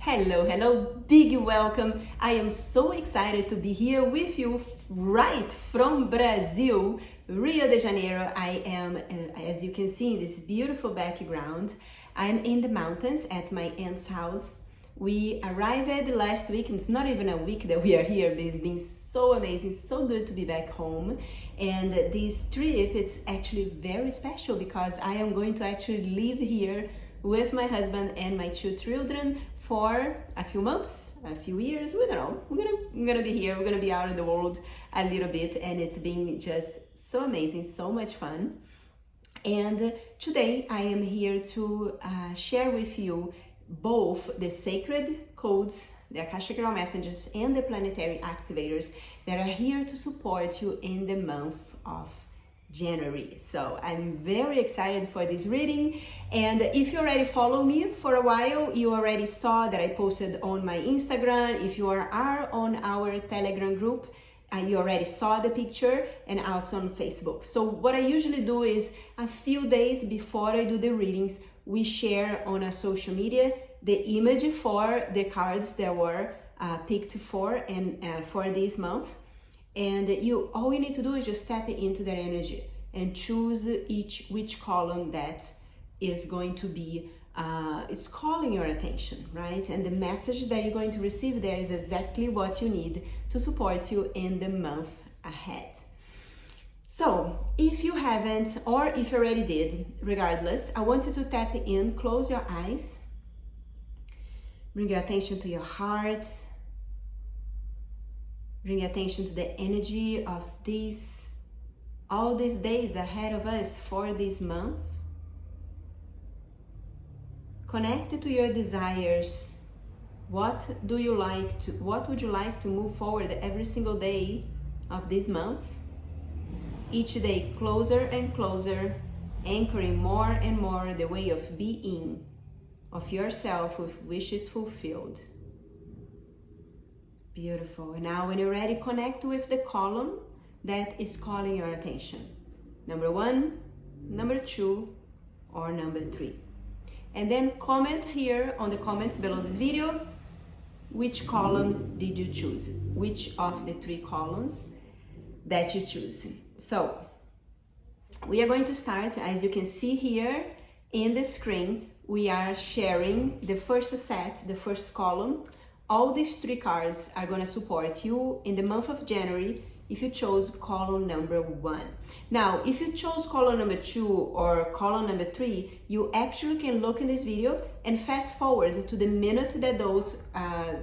Hello, big welcome. I am so excited to be here with you right from Brazil, Rio de Janeiro. I am, as you can see in this beautiful background, I'm in the mountains at my aunt's house. We arrived last week, and it's not even a week that we are here, but it's been so amazing, so good to be back home. And this trip, it's actually very special because I am going to actually live here with my husband and my two children for a few months, a few years, we don't know. We're gonna be here, we're gonna be out in the world a little bit, and it's been just so amazing, so much fun. And today I am here to share with you both the sacred codes, the Akashic Realm Messengers, and the planetary activators that are here to support you in the month of January. So I'm very excited for this reading, and if you already follow me for a while, you already saw that I posted on my Instagram. If you are on our Telegram group, you already saw the picture, and also on Facebook. So what I usually do is a few days before I do the readings, we share on a social media the image for the cards that were picked for this month. And all you need to do is just tap into their energy and choose which column that is going to be it's calling your attention, right? And the message that you're going to receive there is exactly what you need to support you in the month ahead. So if you haven't, or if you already did, regardless, I want you to tap in, close your eyes, bring your attention to your heart. Bring attention to the energy of all these days ahead of us for this month. Connect to your desires. What would you like to move forward every single day of this month? Each day closer and closer, anchoring more and more the way of being, of yourself with wishes fulfilled. Beautiful. And now when you're ready, connect with the column that is calling your attention. Number 1, number 2, or number 3. And then comment here on the comments below this video, which column did you choose? Which of the 3 columns that you choose? So we are going to start, as you can see here in the screen, we are sharing the first set, the first column. All these 3 cards are going to support you in the month of January if you chose column number 1. Now, if you chose column number 2 or column number 3, you actually can look in this video and fast forward to the minute that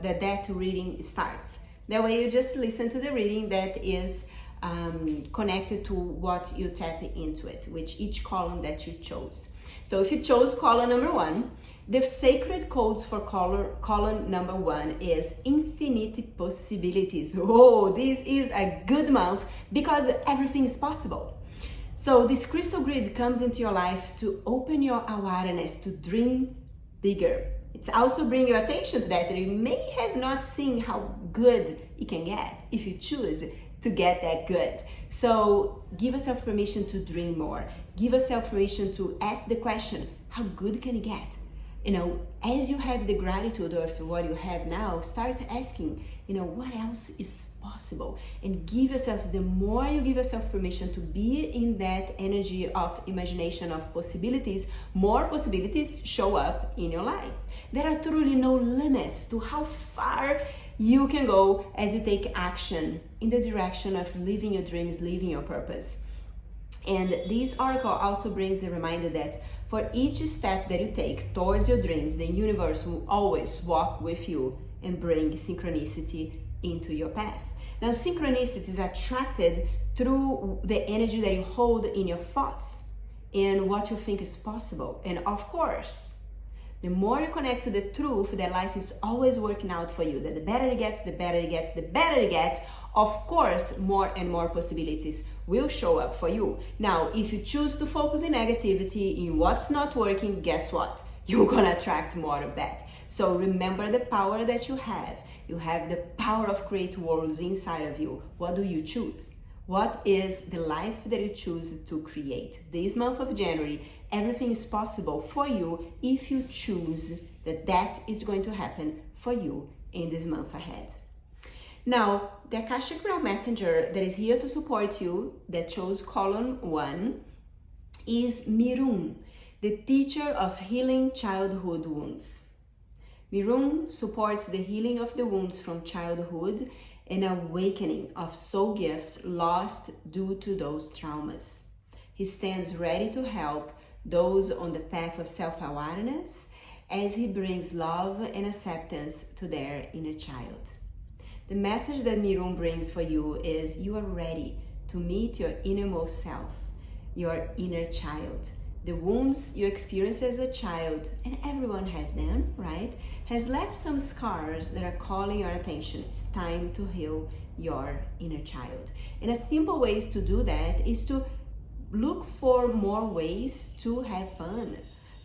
that reading starts. That way you just listen to the reading that is connected to what you tap into it, which each column that you chose. So if you chose column number 1, the sacred codes for column number 1 is infinite possibilities. Oh, this is a good month because everything is possible. So this crystal grid comes into your life to open your awareness to dream bigger. It's also bring your attention to that you may have not seen how good it can get if you choose to get that good. So give yourself permission to dream more. Give yourself permission to ask the question, how good can it get? You know, as you have the gratitude of what you have now, start asking, what else is possible? And give yourself, the more you give yourself permission to be in that energy of imagination of possibilities, more possibilities show up in your life. There are truly no limits to how far you can go as you take action in the direction of living your dreams, living your purpose. And this article also brings the reminder that for each step that you take towards your dreams, the universe will always walk with you and bring synchronicity into your path. Now, synchronicity is attracted through the energy that you hold in your thoughts and what you think is possible. And of course, the more you connect to the truth that life is always working out for you, that the better it gets, the better it gets, the better it gets, of course, more and more possibilities will show up for you. Now, if you choose to focus in negativity, in what's not working, guess what? You're gonna attract more of that. So remember the power that you have. You have the power of create worlds inside of you. What do you choose? What is the life that you choose to create? This month of January, everything is possible for you if you choose that is going to happen for you in this month ahead. Now, the Akashic Realm Messenger that is here to support you, that chose column 1, is Mirun, the teacher of healing childhood wounds. Mirun supports the healing of the wounds from childhood and awakening of soul gifts lost due to those traumas. He stands ready to help those on the path of self-awareness as he brings love and acceptance to their inner child. The message that Mirun brings for you is you are ready to meet your innermost self, your inner child. The wounds you experienced as a child, and everyone has them, right, has left some scars that are calling your attention. It's time to heal your inner child. And a simple way to do that is to look for more ways to have fun,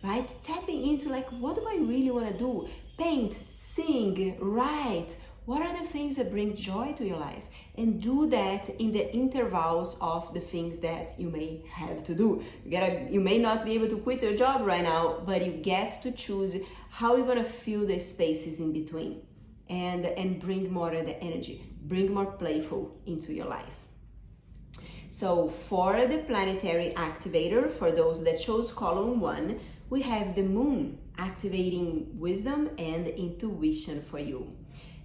right? Tapping into like, what do I really want to do? Paint, sing, write. What are the things that bring joy to your life? And do that in the intervals of the things that you may have to do. You may not be able to quit your job right now, but you get to choose how you're gonna fill the spaces in between and bring more of the energy, bring more playful into your life. So for the planetary activator, for those that chose column 1, we have the moon activating wisdom and intuition for you.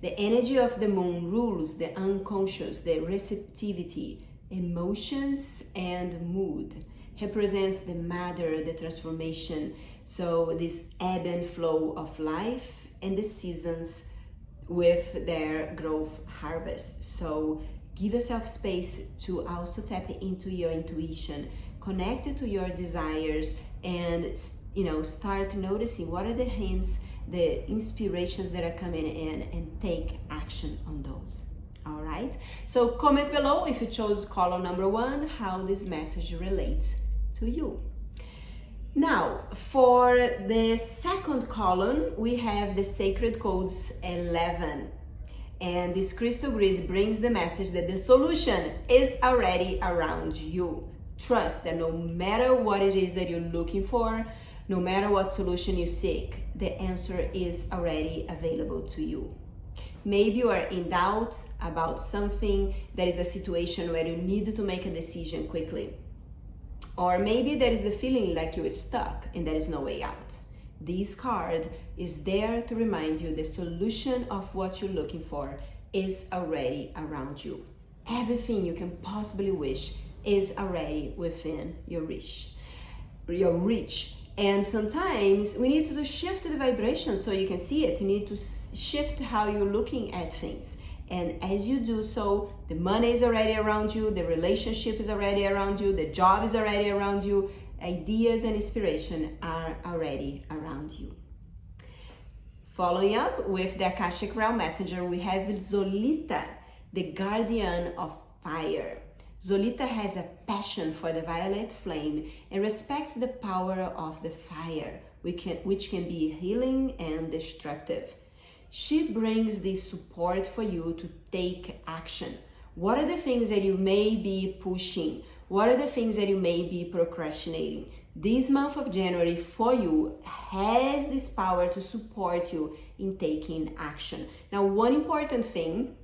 The energy of the moon rules the unconscious, the receptivity, emotions, and mood. Represents the matter, the transformation. So this ebb and flow of life and the seasons with their growth harvest. So give yourself space to also tap into your intuition, connect it to your desires, and start noticing what are the hints, the inspirations that are coming in, and take action on those. All right, so comment below if you chose column number 1 how this message relates to you. Now for the second column we have the sacred codes 11, and this crystal grid brings the message that the solution is already around you. Trust that no matter what it is that you're looking for, no matter what solution you seek, the answer is already available to you. Maybe you are in doubt about something, that is a situation where you need to make a decision quickly. Or maybe there is the feeling like you're stuck and there is no way out. This card is there to remind you the solution of what you're looking for is already around you. Everything you can possibly wish is already within your reach. And sometimes we need to shift the vibration so you can see it. You need to shift how you're looking at things. And as you do so, the money is already around you, the relationship is already around you, the job is already around you, ideas and inspiration are already around you. Following up with the Akashic Realm Messenger, we have Zolita, the guardian of fire. Zolita has a passion for the violet flame and respects the power of the fire, which can be healing and destructive. She brings this support for you to take action. What are the things that you may be pushing? What are the things that you may be procrastinating? This month of January for you has this power to support you in taking action. Now, one important thing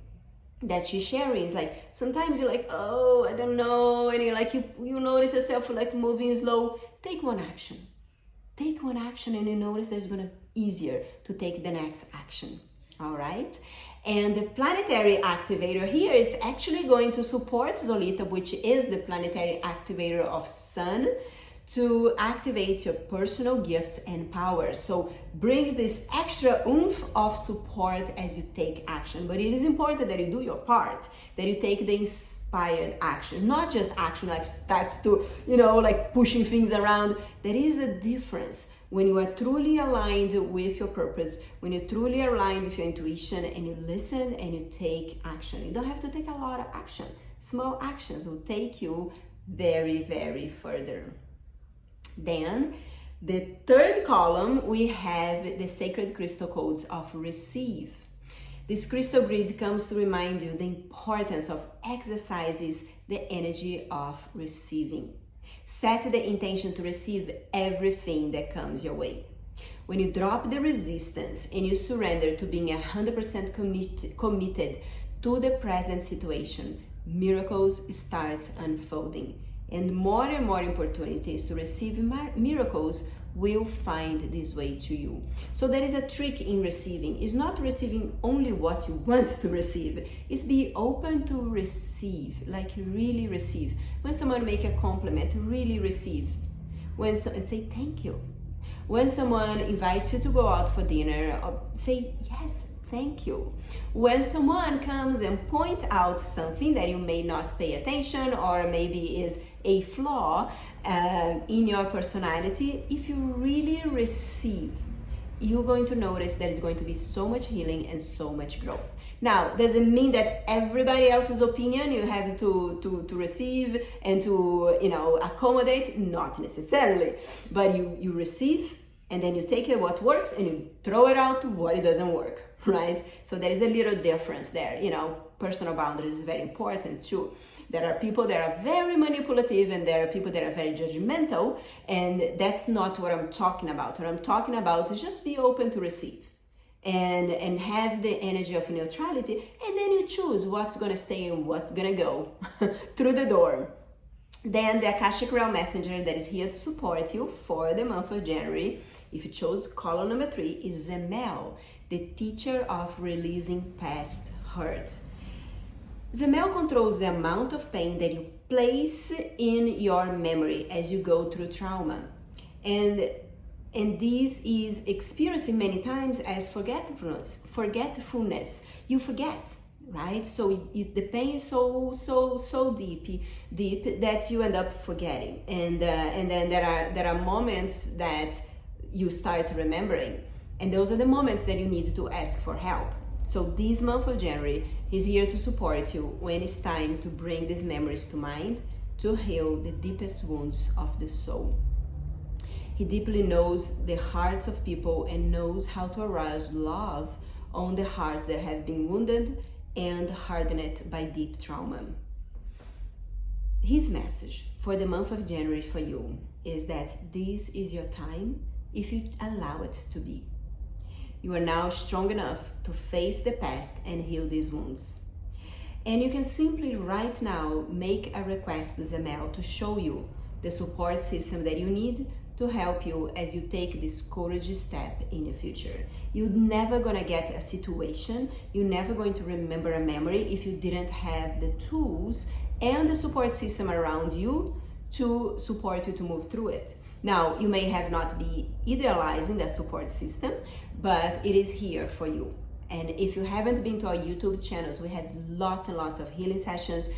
that she's sharing is like, sometimes you're like, oh, I don't know, and you're like, you notice yourself like moving slow. Take one action. Take one action and you notice that it's gonna be easier to take the next action. All right, and the planetary activator here, it's actually going to support Zolita, which is the planetary activator of Sun, to activate your personal gifts and powers. So brings this extra oomph of support as you take action. But it is important that you do your part, that you take the inspired action, not just action like start to, like pushing things around. There is a difference when you are truly aligned with your purpose, when you're truly aligned with your intuition and you listen and you take action. You don't have to take a lot of action. Small actions will take you very, very further. Then the third column, we have the sacred crystal codes of receive. This crystal grid comes to remind you the importance of exercises the energy of receiving. Set the intention to receive everything that comes your way. When you drop the resistance and you surrender to being 100% committed to the present situation, miracles start unfolding. And more opportunities to receive miracles will find this way to you. So there is a trick in receiving. It's not receiving only what you want to receive. It's be open to receive, like really receive. When someone make a compliment, really receive. And say thank you. When someone invites you to go out for dinner, say yes, thank you. When someone comes and point out something that you may not pay attention or maybe is a flaw in your personality, if you really receive, you're going to notice that it's going to be so much healing and so much growth. Now, does it mean that everybody else's opinion you have to receive and to, accommodate? Not necessarily, but you receive and then you take it what works and you throw it out what it doesn't work, right? So there is a little difference there, personal boundaries is very important too. There are people that are very manipulative and there are people that are very judgmental, and that's not what I'm talking about. What I'm talking about is just be open to receive and have the energy of neutrality, and then you choose what's going to stay and what's going to go through the door. Then the Akashic Realm Messenger that is here to support you for the month of January, if you chose column number 3, is Zemel, the teacher of releasing past hurt. Zemel controls the amount of pain that you place in your memory as you go through trauma. And this is experienced many times as forgetfulness. You forget, right? So the pain is so deep that you end up forgetting. And then there are moments that you start remembering. And those are the moments that you need to ask for help. So this month of January, he's here to support you when it's time to bring these memories to mind to heal the deepest wounds of the soul. He deeply knows the hearts of people and knows how to arouse love on the hearts that have been wounded and hardened by deep trauma. His message for the month of January for you is that this is your time if you allow it to be. You are now strong enough to face the past and heal these wounds. And you can simply right now make a request to Zemel to show you the support system that you need to help you as you take this courageous step in the future. You're never gonna get a situation, you're never going to remember a memory if you didn't have the tools and the support system around you to support you to move through it. Now, you may have not be idealizing that support system, but it is here for you. And if you haven't been to our YouTube channels, we have lots and lots of healing sessions.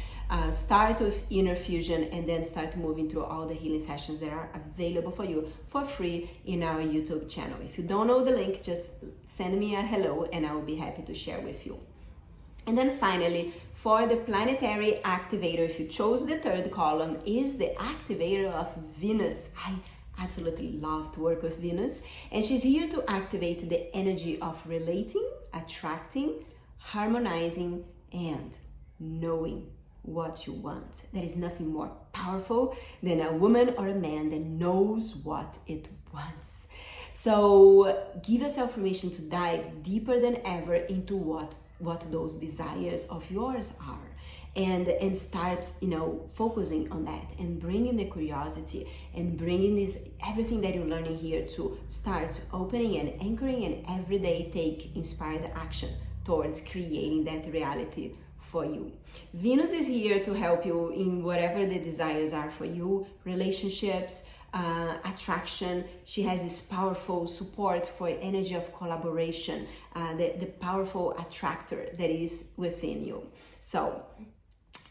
Start with Inner Fusion and then start moving through all the healing sessions that are available for you for free in our YouTube channel. If you don't know the link, just send me a hello and I will be happy to share with you. And then finally, for the planetary activator, if you chose the 3rd column, is the activator of Venus. I absolutely love to work with Venus, and she's here to activate the energy of relating, attracting, harmonizing, and knowing what you want. There is nothing more powerful than a woman or a man that knows what it wants. So give yourself permission to dive deeper than ever into what those desires of yours are, and start focusing on that and bringing the curiosity and bringing this everything that you're learning here to start opening and anchoring, and every day take inspired action towards creating that reality for you. Venus is here to help you in whatever the desires are for you, relationships, attraction. She has this powerful support for energy of collaboration, the powerful attractor that is within you. So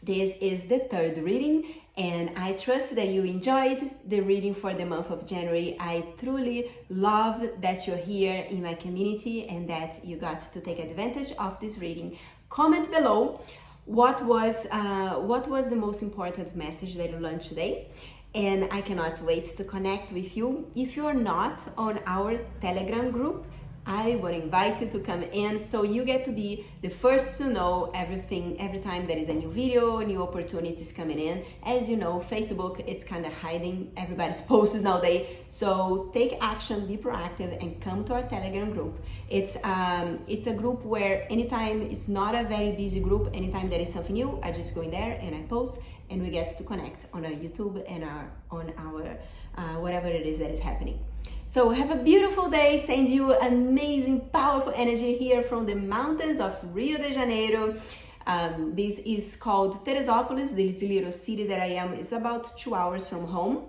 this is the 3rd reading, and I trust that you enjoyed the reading for the month of January. I truly love that you're here in my community and that you got to take advantage of this reading. Comment below what was the most important message that you learned today. And I cannot wait to connect with you. If you are not on our Telegram group, I would invite you to come in so you get to be the first to know everything every time there is a new video, new opportunities coming in. As you know, Facebook is kind of hiding everybody's posts nowadays, so take action, be proactive, and come to our Telegram group. It's a group where anytime, it's not a very busy group, anytime there is something new, I just go in there and I post, and we get to connect on our YouTube and on our whatever it is that is happening. So have a beautiful day. Send you amazing, powerful energy here from the mountains of Rio de Janeiro. This is called Teresópolis, this little city that I am. It's about 2 hours from home.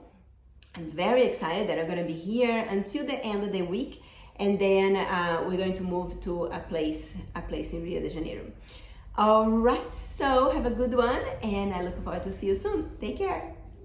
I'm very excited that I'm going to be here until the end of the week, and then we're going to move to a place in Rio de Janeiro. All right, so have a good one, and I look forward to see you soon. Take care.